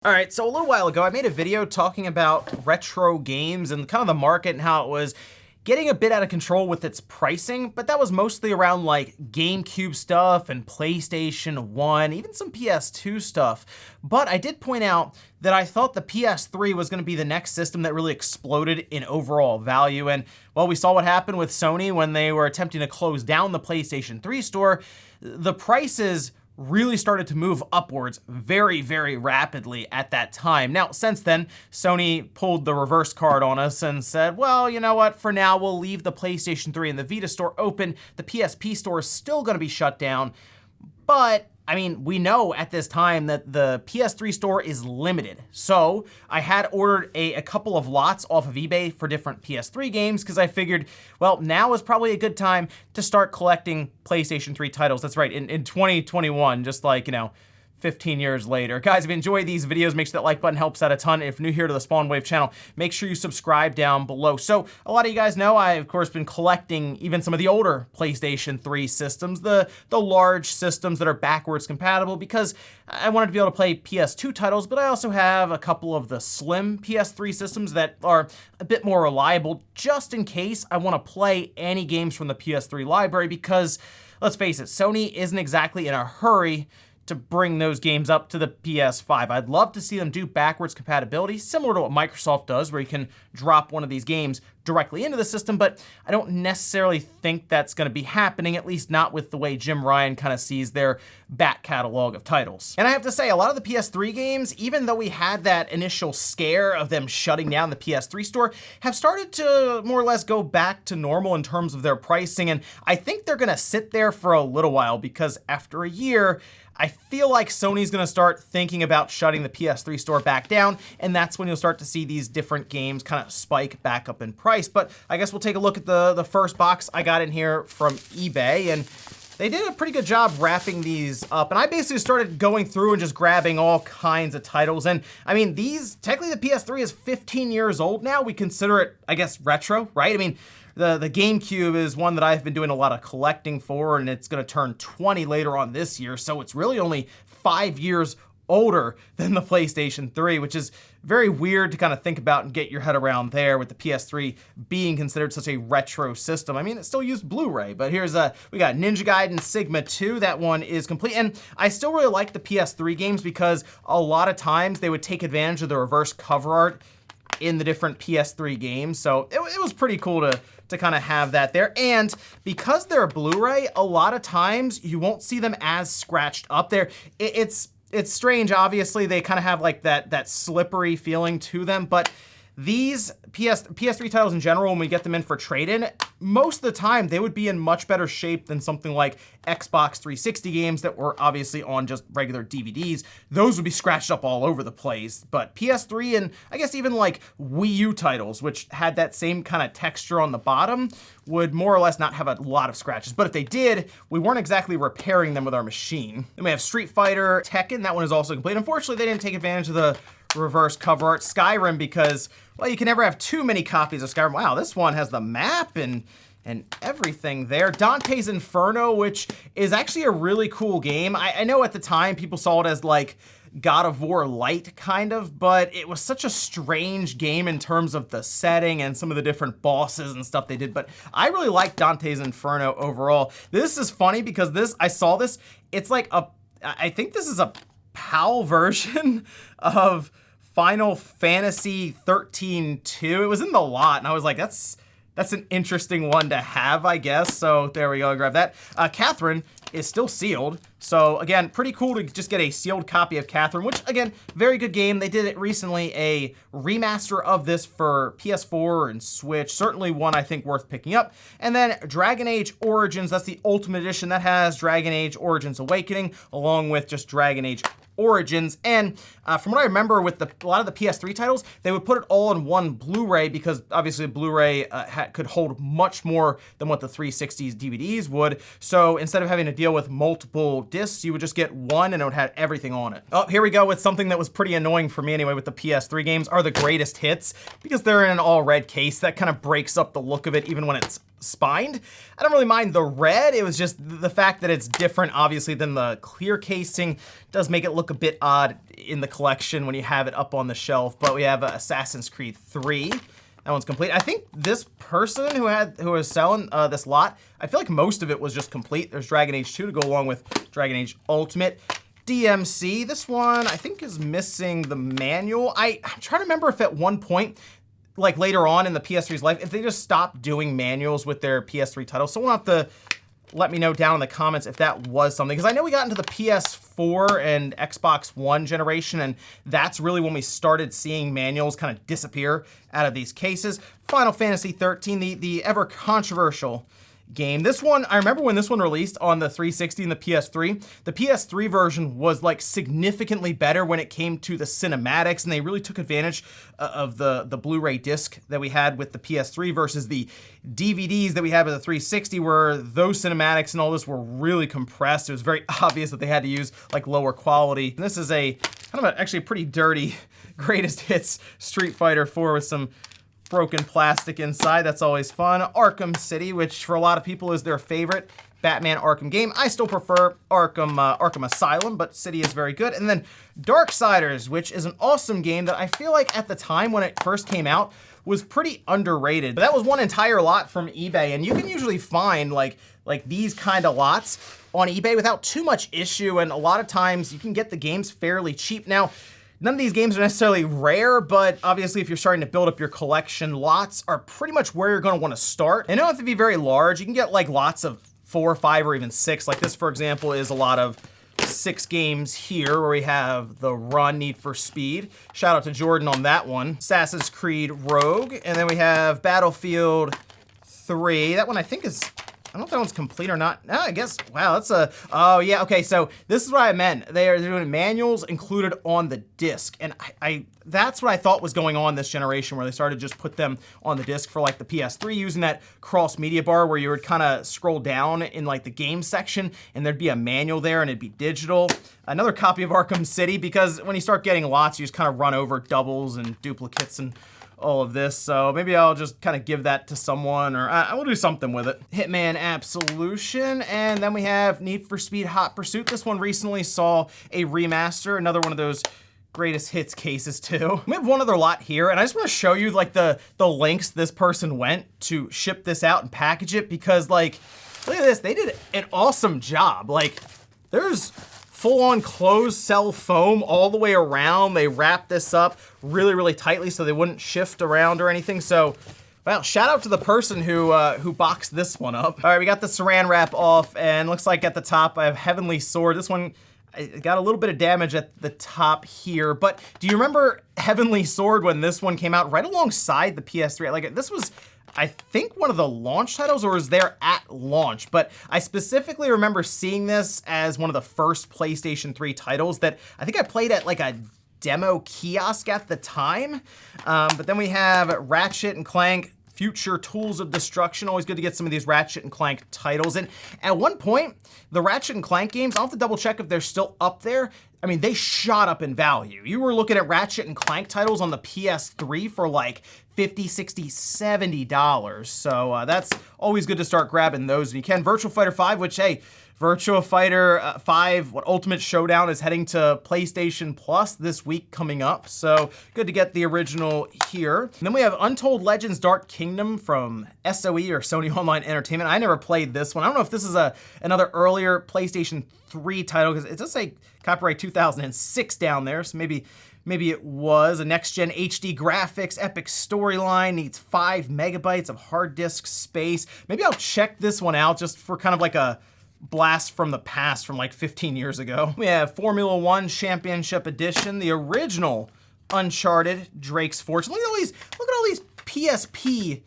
All right, so a little while ago, I made a video talking about retro games and kind of the market and how it was getting a bit out of control with its pricing, but that was mostly around like GameCube stuff and PlayStation 1, even some PS2 stuff. But I did point out that I thought the PS3 was gonna be the next system that really exploded in overall value. And well, we saw what happened with Sony when they were attempting to close down the PlayStation 3 store. The prices really started to move upwards very, very rapidly at that time. Now, since then, Sony pulled the reverse card on us and said, well, you know what, for now, we'll leave the PlayStation 3 and the Vita store open. The PSP store is still gonna be shut down. But I mean, we know at this time that the PS3 store is limited. So I had ordered a couple of lots off of eBay for different PS3 games because I figured, well, now is probably a good time to start collecting PlayStation 3 titles. That's right, in 2021, just like, 15 years later. Guys, if you enjoy these videos, make sure that like button helps out a ton. If you're new here to the Spawn Wave channel, make sure you subscribe down below. So a lot of you guys know I've of course been collecting even some of the older PlayStation 3 systems, the large systems that are backwards compatible, because I wanted to be able to play PS2 titles, but I also have a couple of the slim PS3 systems that are a bit more reliable, just in case I want to play any games from the PS3 library, because let's face it, Sony isn't exactly in a hurry to bring those games up to the PS5. I'd love to see them do backwards compatibility, similar to what Microsoft does, where you can drop one of these games directly into the system, but I don't necessarily think that's gonna be happening, at least not with the way Jim Ryan kind of sees their back catalog of titles. And I have to say, a lot of the PS3 games, even though we had that initial scare of them shutting down the PS3 store, have started to more or less go back to normal in terms of their pricing, and I think they're gonna sit there for a little while, because after a year, I feel like Sony's gonna start thinking about shutting the PS3 store back down, and that's when you'll start to see these different games kind of spike back up in price. But I guess we'll take a look at the first box I got in here from eBay, and they did a pretty good job wrapping these up. And I basically started going through and just grabbing all kinds of titles. And I mean, technically the PS3 is 15 years old now. We consider it, I guess, retro, right? I mean, the GameCube is one that I've been doing a lot of collecting for, and it's gonna turn 20 later on this year, so it's really only 5 years older than the PlayStation 3, which is very weird to kind of think about and get your head around there, with the PS3 being considered such a retro system. I mean, it still used Blu-ray, but we got Ninja Gaiden Sigma 2. That one is complete, and I still really like the PS3 games because a lot of times they would take advantage of the reverse cover art in the different PS3 games, so it was pretty cool to kind of have that there. And because they're Blu-ray, a lot of times you won't see them as scratched up there. It's strange, obviously, they kind of have like that slippery feeling to them, but these PS3 titles in general, when we get them in for trade-in, most of the time they would be in much better shape than something like Xbox 360 games that were obviously on just regular DVDs. Those would be scratched up all over the place. But PS3 and I guess even like Wii U titles, which had that same kind of texture on the bottom, would more or less not have a lot of scratches. But if they did, we weren't exactly repairing them with our machine. Then we have Street Fighter, Tekken. That one is also complete. Unfortunately, they didn't take advantage of the reverse cover art. Skyrim, because, well, you can never have too many copies of Skyrim. Wow, this one has the map and everything there. Dante's Inferno, which is actually a really cool game. I know at the time people saw it as like God of War Light, kind of, but it was such a strange game in terms of the setting and some of the different bosses and stuff they did, but I really like Dante's Inferno overall. This is funny because I saw this, it's like I think this is a PAL version of Final Fantasy 13-2. It was in the lot, and I was like, that's an interesting one to have, I guess. So there we go, grab that. Catherine is still sealed. So again, pretty cool to just get a sealed copy of Catherine, which again, very good game. They did it recently, a remaster of this for PS4 and Switch. Certainly one I think worth picking up. And then Dragon Age Origins, that's the Ultimate Edition. That has Dragon Age Origins Awakening, along with just Dragon Age Origins. And from what I remember with a lot of the PS3 titles, they would put it all in one Blu-ray, because obviously Blu-ray could hold much more than what the 360's DVDs would. So instead of having to deal with multiple discs, you would just get one and it would have everything on it. Oh, here we go with something that was pretty annoying for me anyway with the PS3 games, are the greatest hits, because they're in an all red case. That kind of breaks up the look of it even when it's spined. I don't really mind the red. It was just the fact that it's different, obviously, than the clear casing does make it look a bit odd in the collection when you have it up on the shelf. But we have Assassin's Creed 3. That one's complete. I think this person who was selling this lot, I feel like most of it was just complete. There's Dragon Age 2 to go along with Dragon Age Ultimate. DMC, this one I think is missing the manual. I'm trying to remember if at one point, like later on in the PS3's life, if they just stopped doing manuals with their PS3 titles. Someone will have to let me know down in the comments if that was something, because I know we got into the PS4 and Xbox One generation, and that's really when we started seeing manuals kind of disappear out of these cases. Final Fantasy 13, the ever controversial game. This one, I remember when this one released on the 360 and the PS3. The PS3 version was like significantly better when it came to the cinematics, and they really took advantage of the Blu-ray disc that we had with the PS3 versus the DVDs that we had with the 360, where those cinematics and all this were really compressed. It was very obvious that they had to use like lower quality. And this is a kind of actually a pretty dirty greatest hits Street Fighter 4 with some broken plastic inside. That's always fun. Arkham City, which for a lot of people is their favorite Batman Arkham game. I still prefer Arkham Asylum, but City is very good. And then Darksiders, which is an awesome game that I feel like at the time when it first came out was pretty underrated. But that was one entire lot from eBay, and you can usually find like these kind of lots on eBay without too much issue, and a lot of times you can get the games fairly cheap. Now, none of these games are necessarily rare, but obviously if you're starting to build up your collection, lots are pretty much where you're gonna wanna start. And they don't have to be very large. You can get like lots of 4, 5, or even 6. Like this, for example, is a lot of 6 games here, where we have the Run, Need for Speed. Shout out to Jordan on that one. Assassin's Creed Rogue, and then we have Battlefield 3. That one I think is, I don't know if that one's complete or not. No, I guess, wow, that's oh yeah, okay, so this is what I meant. They're doing manuals included on the disc, and that's what I thought was going on this generation, where they started to just put them on the disc for like the PS3, using that cross media bar where you would kind of scroll down in like the game section, and there'd be a manual there, and it'd be digital. Another copy of Arkham City, because when you start getting lots, you just kind of run over doubles and duplicates and all of this, so maybe I'll just kind of give that to someone, or I will do something with it. Hitman Absolution, and then we have Need for Speed Hot Pursuit. This one recently saw a remaster, another one of those greatest hits cases too. We have one other lot here, and I just want to show you like the lengths this person went to ship this out and package it, because like, look at this, they did an awesome job. Like, there's full-on closed cell foam all the way around. They wrapped this up really, really tightly so they wouldn't shift around or anything. So, well, shout out to the person who boxed this one up. All right, we got the saran wrap off, and looks like at the top I have Heavenly Sword. This one, I got a little bit of damage at the top here, but do you remember Heavenly Sword when this one came out right alongside the PS3? Like, this was, I think, one of the launch titles, or was there at launch, but I specifically remember seeing this as one of the first PlayStation 3 titles that I think I played at like a demo kiosk at the time. But then we have Ratchet and Clank Future Tools of Destruction. Always good to get some of these Ratchet and Clank titles. And at one point, the Ratchet and Clank games, I'll have to double check if they're still up there. I mean, they shot up in value. You were looking at Ratchet and Clank titles on the PS3 for like $50, $60, $70. So that's always good to start grabbing those when you can. Virtua Fighter 5, which, hey, Virtua Fighter 5, Ultimate Showdown is heading to PlayStation Plus this week coming up. So good to get the original here. And then we have Untold Legends Dark Kingdom from SOE, or Sony Online Entertainment. I never played this one. I don't know if this is another earlier PlayStation 3 title, because it does say copyright 2006 down there. So maybe it was a next-gen HD graphics, epic storyline, needs 5 megabytes of hard disk space. Maybe I'll check this one out just for kind of like a blast from the past from like 15 years ago. We have Formula One Championship Edition, the original Uncharted Drake's Fortune. Look at all these PSP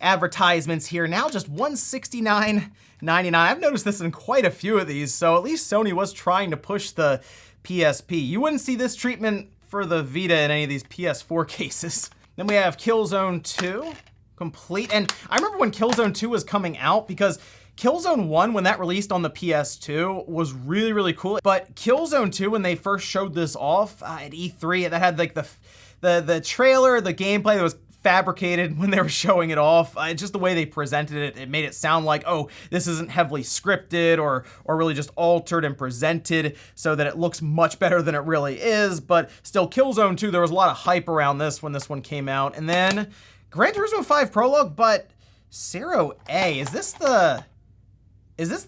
advertisements here. Now just $169.99. I've noticed this in quite a few of these, so at least Sony was trying to push the PSP. You wouldn't see this treatment for the Vita in any of these PS4 cases. Then we have Killzone 2, complete. And I remember when Killzone 2 was coming out, because Killzone 1, when that released on the PS2, was really, really cool. But Killzone 2, when they first showed this off at E3, that had like the trailer, the gameplay that was fabricated when they were showing it off. Just the way they presented it, it made it sound like, oh, this isn't heavily scripted or really just altered and presented so that it looks much better than it really is. But still, Killzone 2, there was a lot of hype around this when this one came out. And then Gran Turismo 5 Prologue, but Zero A, is this the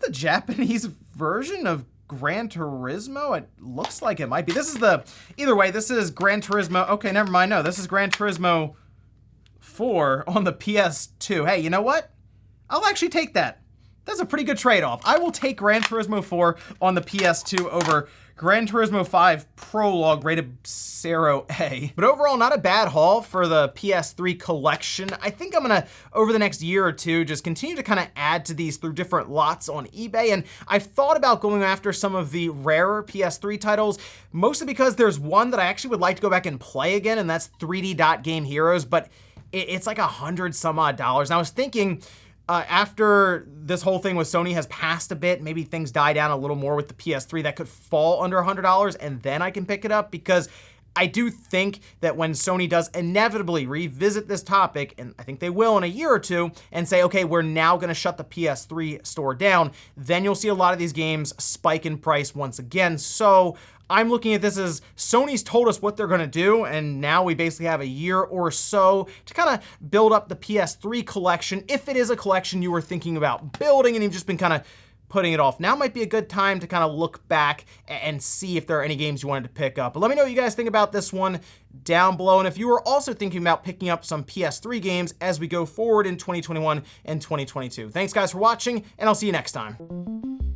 Japanese version of Gran Turismo? It looks like it might be. Either way, this is Gran Turismo. Okay, never mind. No, this is Gran Turismo 4 on the PS2. Hey, you know what? I'll actually take that. That's a pretty good trade-off. I will take Gran Turismo 4 on the PS2 over Gran Turismo 5 Prologue rated 0A. But overall, not a bad haul for the PS3 collection. I think I'm gonna, over the next year or two, just continue to kind of add to these through different lots on eBay. And I've thought about going after some of the rarer PS3 titles, mostly because there's one that I actually would like to go back and play again, and that's 3D Dot Game Heroes, but it's like $100 some odd. And I was thinking, after this whole thing with Sony has passed a bit, maybe things die down a little more with the PS3, that could fall under $100, and then I can pick it up, because I do think that when Sony does inevitably revisit this topic, and I think they will in a year or two, and say, okay, we're now gonna shut the PS3 store down, then you'll see a lot of these games spike in price once again. So I'm looking at this as Sony's told us what they're gonna do, and now we basically have a year or so to kind of build up the PS3 collection, if it is a collection you were thinking about building and you've just been kind of putting it off. Now might be a good time to kind of look back and see if there are any games you wanted to pick up. But let me know what you guys think about this one down below, and if you were also thinking about picking up some PS3 games as we go forward in 2021 and 2022. Thanks guys for watching, and I'll see you next time.